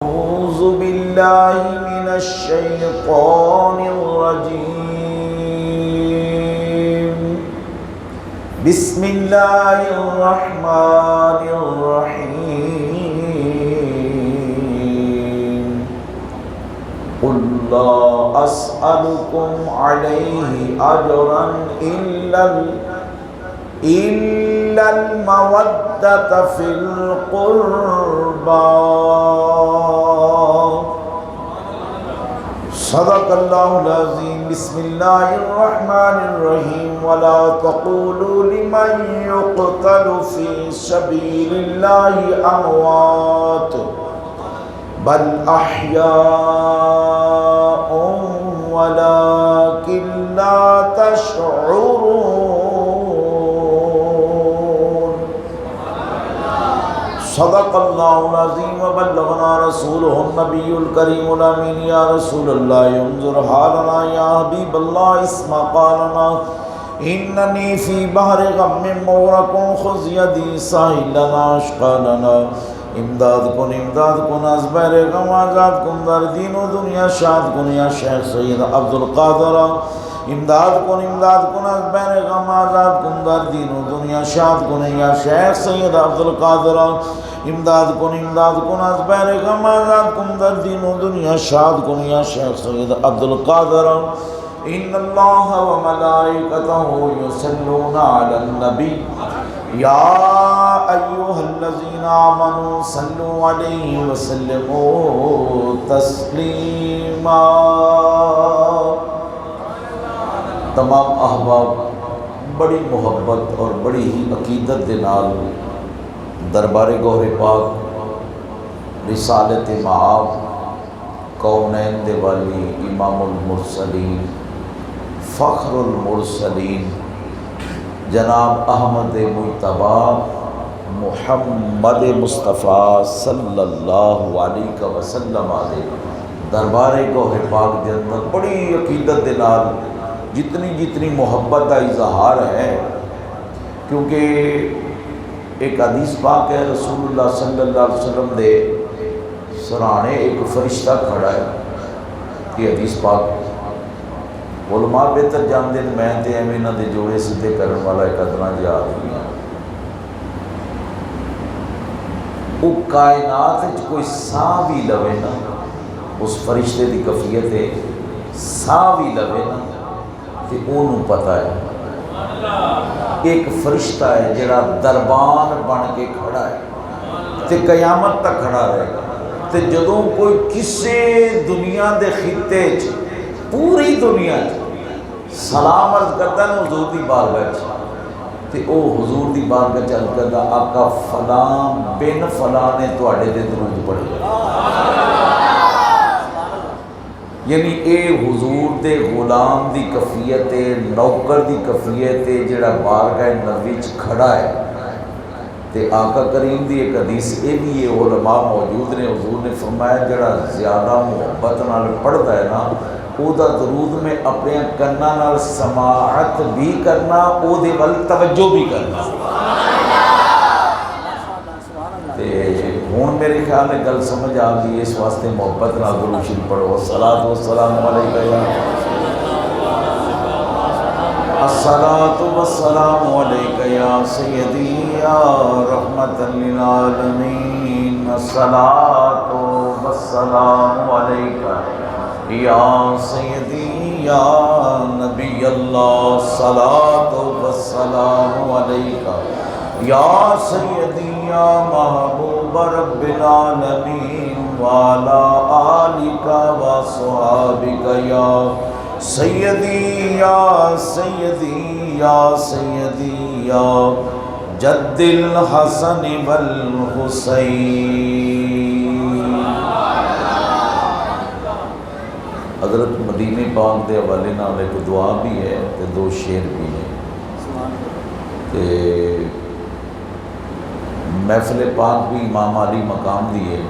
أعوذ بالله من الشيطان الرجيم. بسم الله الرحمن الرحيم. قل لا أسألكم عليه أجرا إلا المودة في القربى. صدق الله العظيم. بسم الله الرحمن الرحيم. ولا تقولوا لمن يقتل في سبيل الله أموات بل أحياء ولكن لا تشعرون. صدق الله العظيم وبلغنا رسوله النبي الكريم الأمين. يا رسول الله انظر حالنا، يا حبيب الله اسمع قالنا. إنني في بحر غم مغرق خذ يدي ساحلنا أشقالنا. امداد کن از بحر غم آزاد کن، در دین و دنیا شاد کن یا شیخ سید عبدالقادر. امداد کن از بحر غم آزاد کن، در دین و دنیا شاد کن یا شیخ سید عبدالقادر. امداد کن از بحر غم آزاد کن، در دین و دنیا شاد کن یا شیخ سید عبدالقادر. ان اللہ و ملائکتہ یصلون علی النبی یا ایھا الذین آمنوا صلوا علیہ وسلموا تسلیما. تمام احباب بڑی محبت اور بڑی ہی عقیدت دے نال دربار گوہر پاک رسالت معاب کونین دے والی امام المرسلین فخر المرسلین جناب احمد مجتبی محمد مصطفیٰ صلی اللہ علیہ وسلم آدھے دربار گوہر پاک دے اندر بڑی عقیدت دے نال جتنی محبت کا اظہار ہے، کیونکہ ایک حدیث پاک ہے رسول اللہ صلی اللہ علیہ وسلم دے سرانے ایک فرشتہ کھڑا ہے. یہ حدیث پاک علماء بہتر جانتے ہیں، میں تے ایویں انہاں دے جوڑے سدھے کرن والا ایک ادنا جہا آدمی ہاں. وہ کائنات وچ کوئی ساہ بھی لوے نا، اس فرشتے دی کفیت ہے ساہ بھی لوے نا تے اونوں پتہ ہے ایک فرشتہ ہے جڑا دربان بن کے کھڑا ہے تے قیامت تک کھڑا رہے گا. تے جدوں کوئی کسے دنیا دے خطے چ پوری دنیا چ سلام عرض کرتا ہے حضور دی بارگاہ چ تے او حضور دی بارگاہ چ عرض کرتا آقا فلاں بن فلاں نے تواڈے تے درود پڑھے. یعنی اے حضور دے غلام دی کفیت ہے، نوکر دی کفیت ہے جڑا بارگاہ نبی چ کھڑا ہے. تے آقا کریم دی ایک حدیث یہ بھی ہے، علماء موجود نے، حضور نے فرمایا جڑا زیادہ محبت نال پڑھتا ہے نا او دا درود میں اپنے کناں نال سماعت بھی کرنا، او دے ول توجہ بھی کرنا. تے ہن میرے خیال ہے گل سمجھ آ گئی، اس واسطے محبت نال درود شریف پڑھو. الصلاۃ والسلام علیکہ یا الصلاۃ والسلام علیکہ یا سیدی یا رحمۃ للعالمین. الصلاۃ والسلام علیکہ یا سیدی یا نبی اللہ. الصلاۃ والسلام علیکہ یا سیدی یا محبوب رب العالمین وعلی آلک وصحابک یا سیدی یا سیدی یا سیدی یا جد الحسن والحسین. حضرت مدینہ پاک دے حوالے نال ایک دعا بھی ہے تے دو شعر بھی ہیں. تے محفل پاک بھی امام علی مقام دی ہے،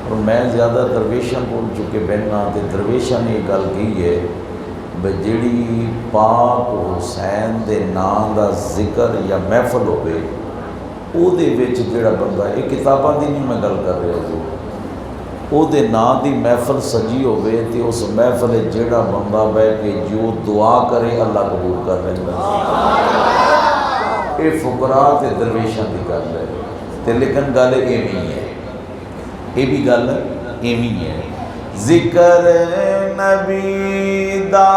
اور میں زیادہ درویشاں بول چکے بہنا تے درویشاں نے یہ گل کی ہے بھئی جیڑی پاک حسین دے نام دا ذکر یا محفل ہوئے او دے وچ جڑا بندہ یہ کتاباں دی نہیں میں گل کر رہا ہوں، او دے نا دی محفل سجی ہوئے تے اس محفل جیڑا بندہ بے کہ جو دعا کرے اللہ قبول کر رہے ہیں. اے فقراء تے درویشاں دی گل ہے تے لیکن گل ایویں ہے، اے بھی گل ایویں ہے. ذکر نبی دا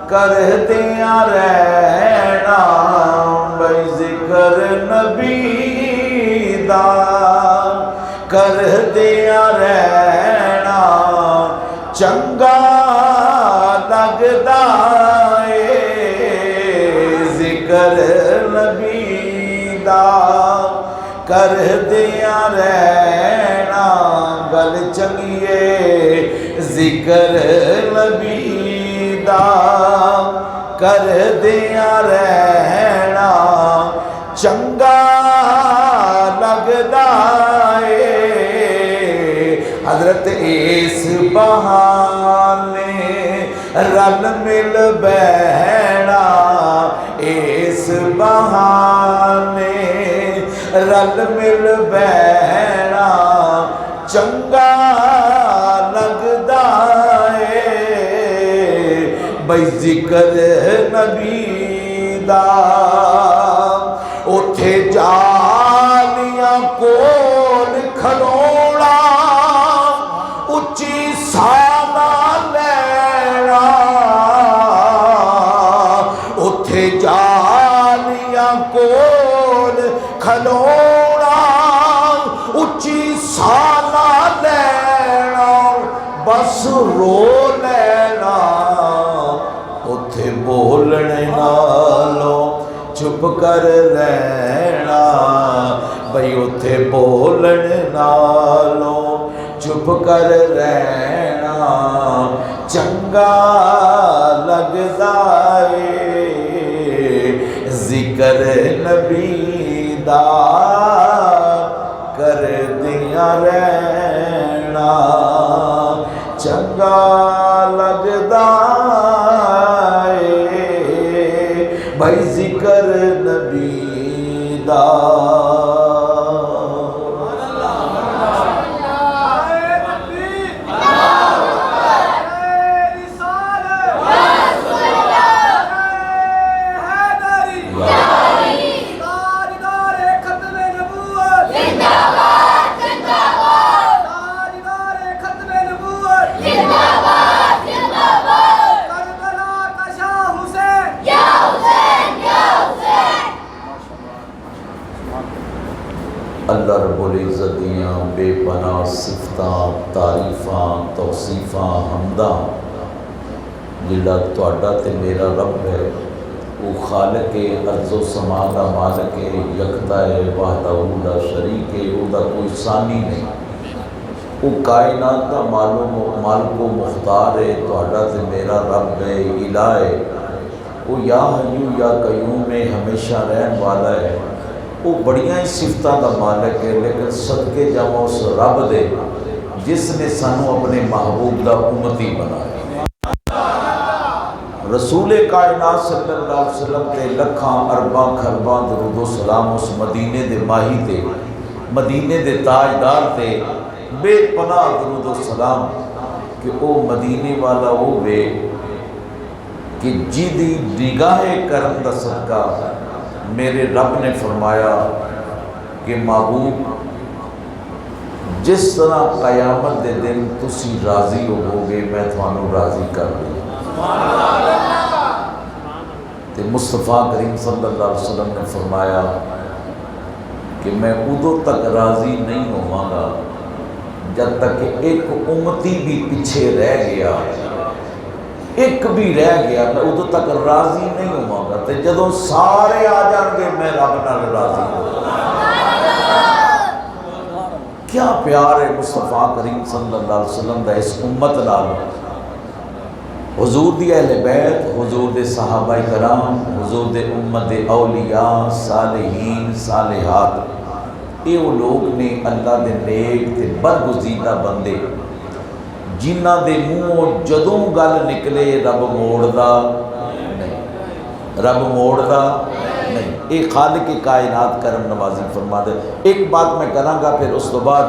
کردیاں رہنا بھائی، ذکر نبی دا کردیاں رہنا چنگا لگدا اے. ذکر نبی دا کردیاں رہنا گل چنگیے. ذکر نبی دا کردیاں رہنا چنگا لگدا اے. حضرت اس بہانے رل مل بہنا، اس بہانے رل مل بہنا چنگا لگدا اے. بھئی ذکر نبی دا اٹھے جالیاں کول کھلونا اچھی سانا لینا. اٹھے جالیاں کول کھلونا اچھی سانا لینا بس رو لینا. اتھے بولنے نالوں چپ کر رہنا بھئی، اتھے بولنے نالوں چپ کر رہنا چنگا لگدا اے. ذکر نبی دا کردیاں رہنا چنگا لگدا اے. بھائی ذکر نبی دا اللہ رب العزت دیاں بے پناہ صفتاں تعریفاں توصیفاں حمداں جڑا تہاڈا تے میرا رب ہے، وہ خالق ارض و سما دا مالک ہے، یکتا ہے، وحدہ لا شریک ہے، وہ دا کوئی ثانی نہیں. وہ کائنات دا مالک و مختار ہے، تہاڈا تے میرا رب ہے، الہ ہے. وہ یا حیو یا قیوم ہے، ہمیشہ رہن والا ہے. وہ بڑیاں ہی صفتاں دا مالک ہے، لیکن صدقے جاواں اس رب دے جس نے سانو اپنے محبوب دا امتی بنایا. رسول کائنات صلی اللہ علیہ وسلم تے لکھاں ارباں کھرباں درود و سلام اس مدینے دے ماہی تے، مدینے دے تاجدار تے بے پناہ درود و سلام کہ او مدینے والا ہوئے کہ جیدی نگاہ کرم دا صدقہ میرے رب نے فرمایا کہ محبوب جس طرح قیامت دے دن تسی راضی ہوگے میں تھانوں راضی کر دوں. تے مصطفیٰ کریم صلی اللہ علیہ وسلم نے فرمایا کہ میں ادو تک راضی نہیں ہوں گا جب تک کہ ایک امتی بھی پیچھے رہ گیا، ایک بھی رہ گیا میں ادو تک راضی نہیں ہوں گا. تے جدوں سارے آ جان گے میں رب نال راضی ہوں گا. کیا پیار ہے مصطفیٰ کریم صلی اللہ علیہ وسلم دا اس امت نال. حضور دی اہل بیت، حضور دے صحابہ کرام، حضور دے امت اولیاء صالحین صالحات، یہ وہ لوگ نے اللہ دے نیک تے برگزیدہ بندے جنہ دے منہ جدوں گل نکلے رب موڑدا نہیں، رب موڑدا نہیں. ایک خالق کائنات کرم نوازی فرما دے. ایک بات میں کراں گا پھر اس تو بعد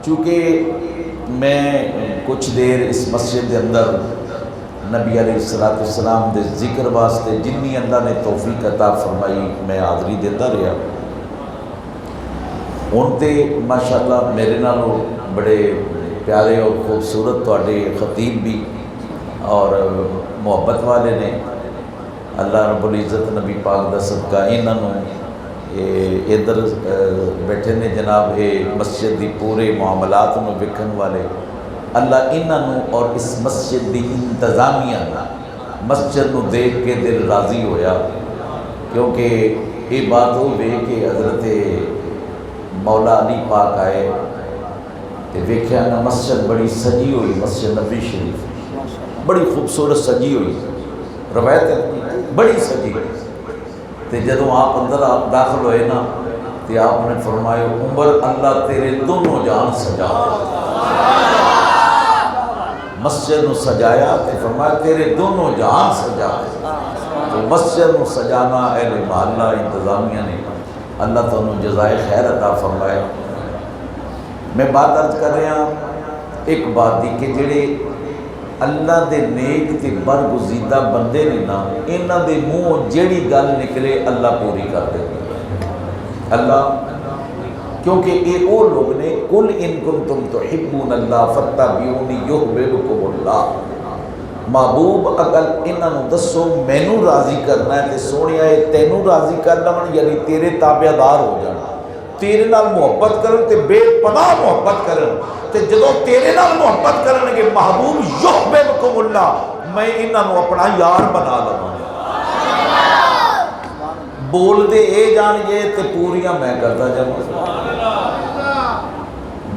چونکہ میں کچھ دیر اس مسجد کے اندر نبی علیہ السلام دے ذکر واسطے جنی اللہ نے توفیق عطا فرمائی میں حاضری دیتا رہا. ہن تے ماشاءاللہ میرے نالوں بڑے پیارے اور خوبصورت تواڈے خطیب بھی اور محبت والے نے. اللہ رب العزت نبی پاک دا صدقہ انہاں نوں ادھر بیٹھے نے جناب یہ مسجد دی پورے معاملات نوں ویکھن والے. اللہ انہاں نوں اور اس مسجد دی انتظامیہ مسجد نوں دیکھ کے دل راضی ہویا، کیونکہ یہ بات ہوئے کہ حضرت مولا علی پاک آئے تے ویکھیا نا مسجد بڑی سجی ہوئی، مسجد نبی شریف بڑی خوبصورت سجی ہوئی، روایت بڑی سجی ہوئی. تے جدوں آپ اندر آپ داخل ہوئے نا تے آپ نے فرمایا عمر اللہ تیرے دونوں جان سجا دے. مسجد نو سجایا تے فرمایا تیرے دونوں جان سجا دے. تو مسجد نو سجانا اہل محلہ انتظامیہ نے اللہ تعالیٰ جزائے خیر عطا فرمائے. میں بات عرض کر رہا ایک بات دی کہ جڑے اللہ دے نیک تے برگزیدہ بندے نے نا انہاں دے منہ جیڑی گل نکلے اللہ پوری کر دے اللہ، کیونکہ یہ وہ لوگ نے قل ان کنتم تحبون اللہ فاتبعونی یحببکم اللہ. محبوب اگر انہاں نوں دسو مینوں راضی کرنا ہے تے سونیا ہے تینوں راضی کرنا یعنی تیرے تابعدار ہو جانا، تیرے نال محبت کرن تے بے پناہ محبت کرن تے جدوں تیرے نال محبت کرن گے محبوب یحببکم اللہ میں انہاں نوں اپنا یار بنا لواں. بول دے اے جان گے تے پوریاں میں کرتا جاواں.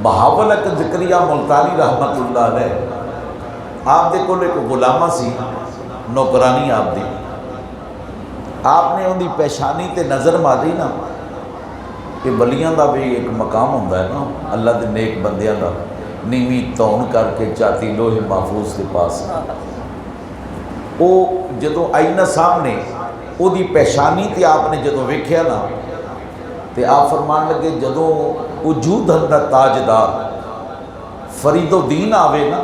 بہاول زکریہ ملتانی رحمت اللہ علیہ آپ دے کول ایک غلامہ سی نوکرانی آپ دی. آپ نے ان دی پیشانی تے نظر ماری نا کہ ولیاں دا بھی ایک مقام ہوتا ہے نا اللہ دے نیک بندیاں دا، نیویں تون کر کے چاتی لوہے محفوظ کے پاس. وہ جدوں آئی نا سامنے وہ دی پیشانی تے آپ نے جدوں ویکھیا نا تے آپ فرمان لگے جدوں وجود دا تاجدار فرید الدین آوے نا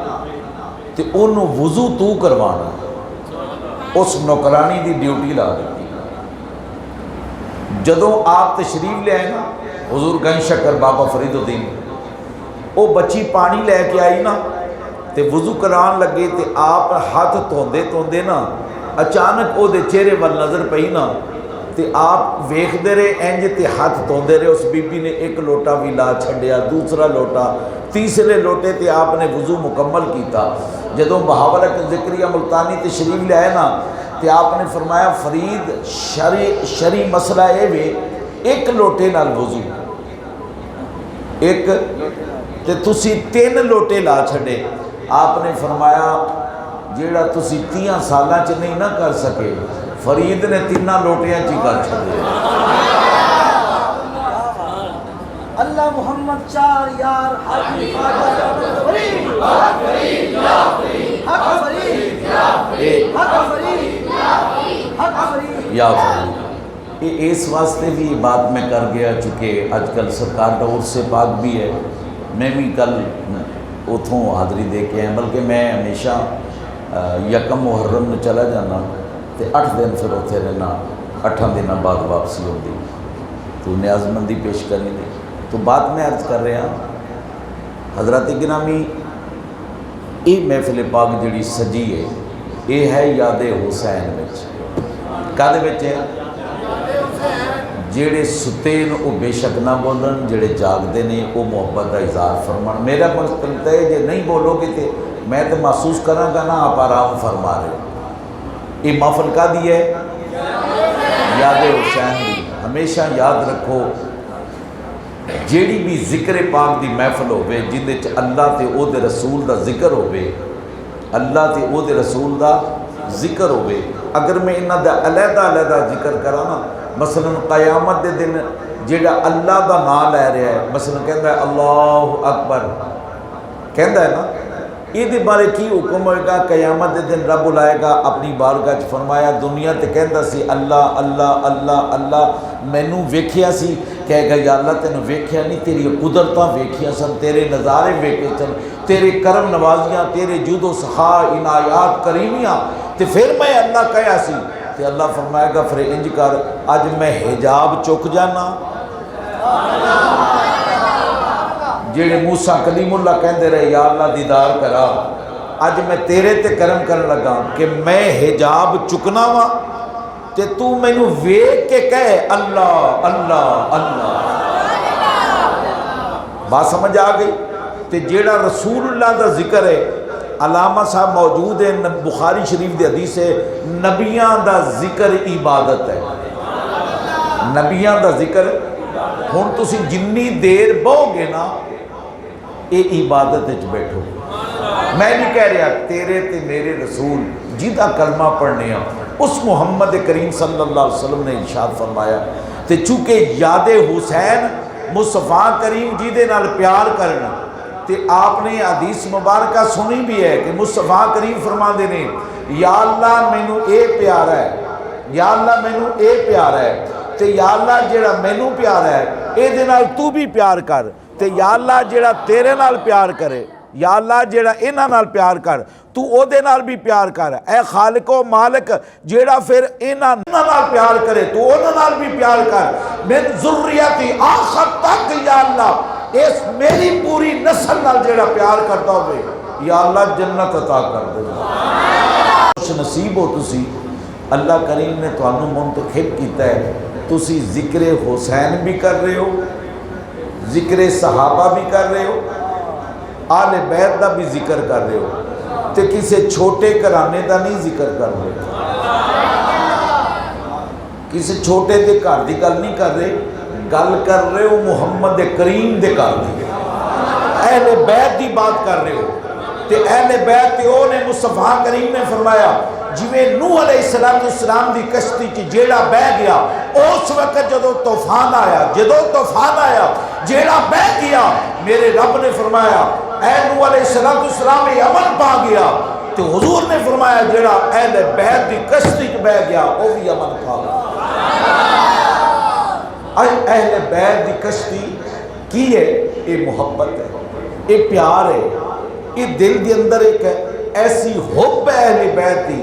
تے انہوں وضو تو کروانا، اس نوکرانی دی ڈیوٹی لا دیتی. جدوں آپ تشریف لے آئے نا حضور گنج شکر بابا فرید الدین وہ بچی پانی لے کے آئی نا تے وضو کران لگے تے آپ ہاتھ دھوندے دھوندے نا اچانک وہ دے چہرے وال نظر پئی نا تے آپ ویکھدے رہے انج تے ہاتھ دھوندے رہے. اس بی بی نے ایک لوٹا بھی لا چھڈیا، دوسرا لوٹا، تیسرے لوٹے تے آپ نے وضو مکمل کیتا. جدوں بہاول زکریا ملتانی تشریف لے آئے نا تے آپ نے فرمایا فرید شرعی مسئلہ اے وے ایک لوٹے نال وضو ایک تے تسی 3 لوٹے لا چھڈے. آپ نے فرمایا جیڑا تسی 30 سالاں چ نہیں نہ کر سکے فرید نے 3 لوٹیاں چی کر چھڈے. اللہ محمد 4 یار حق فرید یا فرید. یہ اس واسطے بھی یہ بات میں کر گیا چونکہ آج کل سرکار دا عرس پاک بھی ہے. میں بھی کل اتھوں حاضری دے کے ہیں، بلکہ میں ہمیشہ یکم محرم میں چلا جانا تے 8 دن پھر اتنے رہنا، 8 دنوں بعد واپسی ہوتی تو نیاز مندی پیش کرنی تھی. تو بات میں عرض کر رہا حضرات گرامی یہ محفل پاک جڑی سجی ہے یہ ہے یاد حسین کدے وچ ہے جڑے ستے وہ بے شک نہ بولن، جڑے جاگتے ہیں وہ محبت کا اظہار فرمان. میرا مطلب ہے جی نہیں بولو گے تو میں تو محسوس کراں گا نا آپ آرام فرما رہے ہو. یہ محفل کا دی ہے یاد حسین دی. ہمیشہ یاد رکھو جیڑی بھی ذکر پاک دی محفل ہوئے جندے چ اللہ تے او دے رسول دا ذکر ہوئے، اللہ تے او دے رسول دا ذکر ہوئے. اگر میں انہاں دا علیحدہ ذکر کراں نا مثلا قیامت دے دن جیڑا اللہ دا نام لے رہا ہے مثلا کہندا ہے اللہ اکبر کہندا ہے نا یہ بارے کی حکم ہوئے گا؟ قیامت دن رب بلائے گا اپنی بارگاہ چ، فرمایا دنیا تے کہندا سی اللہ اللہ اللہ اللہ، مینوں ویکھیا سی، کہے گا یا اللہ تینوں ویکھیا نہیں، تیری قدرتاں ویکھیا سن، تیرے نظارے ویکھے سن، تیرے کرم نوازیاں، تیرے جود و سخا عنایات کریمیاں، تے پھر میں اللہ کہیا سی، تے اللہ فرمائے گا پھر انج کر، اج میں حجاب چک جانا۔ جیڑے موسیٰ کلیم اللہ کہندے رہے یا اللہ دیدار کرا، اج میں تیرے تے کرم کرن لگا کہ میں حجاب چکنا وا تے تو مینوں ویکھ کے کہے اللہ اللہ اللہ۔ بات سمجھ آ گئی؟ تے جیڑا رسول اللہ دا ذکر ہے، علامہ صاحب موجود ہے، بخاری شریف دی حدیث ہے، نبیاں دا ذکر عبادت ہے، نبیاں دا ذکر۔ ہن تسی جنی دیر بہو گے نا، اے عبادت وچ بیٹھو۔ میں نہیں کہہ رہا تیرے تے میرے رسول جیدہ کلمہ پڑھنے ہیں، اس محمد کریم صلی اللہ علیہ وسلم نے ارشاد فرمایا، تے چونکہ یاد حسین مصطفیٰ کریم جیدے نال پیار کرنا، تے آپ نے حدیث مبارکہ سنی بھی ہے کہ مصطفیٰ کریم فرما دے نے یا اللہ مینوں اے پیارا ہے، یا اللہ مینوں اے پیارا ہے، تے یا اللہ جیڑا مینوں پیارا ہے اے دے نال تو بھی پیار کر، تے یا اللہ جیڑا تیرے نال پیار کرے، یا اللہ جیڑا انہاں نال پیار کر، تو او دے نال بھی پیار کر، اے خالق و مالک جیڑا پھر انہاں نال پیار کرے تو انہاں نال بھی پیار کر، من ذریتی آخر تک یا اللہ اس میری پوری نسل نال جیڑا پیار کرتا ہوئے یا اللہ جنت عطا کر دے۔ خوش نصیب ہو تسی، اللہ کریم نے تانوں منتخب کیتا ہے، تسی ذکر حسین بھی کر رہے ہو، ذکر صحابہ بھی کر رہے ہو، آل بیت دا بھی ذکر کر رہے ہو، تے کسے چھوٹے گھرانے دا نہیں ذکر کر رہے، کسے چھوٹے دے گھر دی گل نہیں کر رہے، گل کر رہے ہو محمد کریم دے گھر دی، اہل بیت دی بات کر رہے ہو، تے اہل بیت تے او نے مصطفیٰ کریم نے فرمایا جویں نوح علیہ السلام دی کشتی چ جیڑا بہ گیا، اس وقت جدو طوفان آیا جیڑا بہ گیا، میرے رب نے فرمایا اے نوح علیہ السلام یہ امن پا گیا، تو حضور نے فرمایا جیڑا اہل بیت دی کشتی چ بہ گیا وہ بھی امن پا گیا۔ اہل بیت دی کشتی کی ہے؟ یہ محبت ہے، یہ پیار ہے، یہ دل کے اندر ایک ایسی حب ہے اہل بیت دی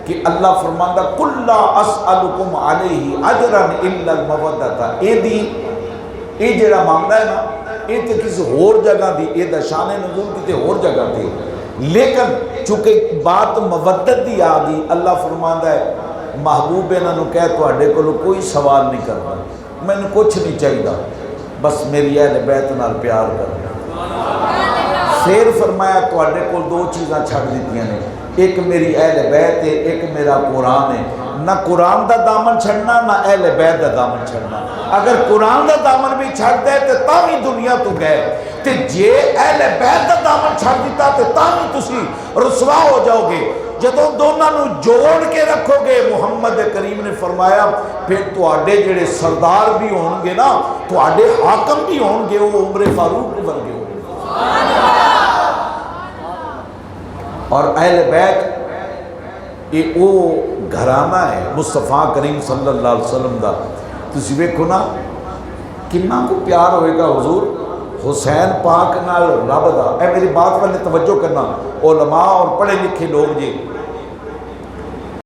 کہ اللہ فرماندہ قُلْ لَا أَسْأَلُكُمْ عَلَيْهِ أَجْرًا إِلَّا الْمَوَدَّةَ، یہ جڑا معاملہ ہے نا، یہ تو کسی اور جگہ دی، یہ دا شان نزول کی تے اور جگہ تھی، لیکن چونکہ بات مودت دی آ گئی، اللہ فرماندہ ہے محبوب انہاں نو کہہ تواڈے کولوں کوئی سوال نہیں کرنا، میں نے کچھ نہیں چاہیے، بس میری اہل بیت نال پیار کرنا۔ پھر فرمایا تواڈے کول دو چیزاں چھڈ دتیاں نے، ایک میری اہل بیت ہے، ایک میرا قرآن ہے، نہ قرآن دا دامن چھڑنا نہ اہل بیت دا دامن چھڑنا، اگر قرآن دا دامن بھی چھڑ دے تو تاوی دنیا تو گئے، تے جے اہل بیت دا دامن چھڑ دیتا تو تاوی تسی رسوا ہو جاؤ گے۔ جدوں دونوں نو جوڑ کے رکھو گے، محمد کریم نے فرمایا پھر تواڈے جڑے سردار بھی ہون گے نا، تواڈے حاکم بھی ہون گے، وہ عمر فاروق ورگے ہوں گے۔ اور اہل بیت یہ وہ گھرانہ ہے مصطفیٰ کریم صلی اللہ علیہ وسلم دا، تسی ویکھو نا کنا کو پیار ہوئے گا حضور حسین پاک نال رب دا۔ اے میری بات والے توجہ کرنا، علماء اور پڑھے لکھے لوگ جی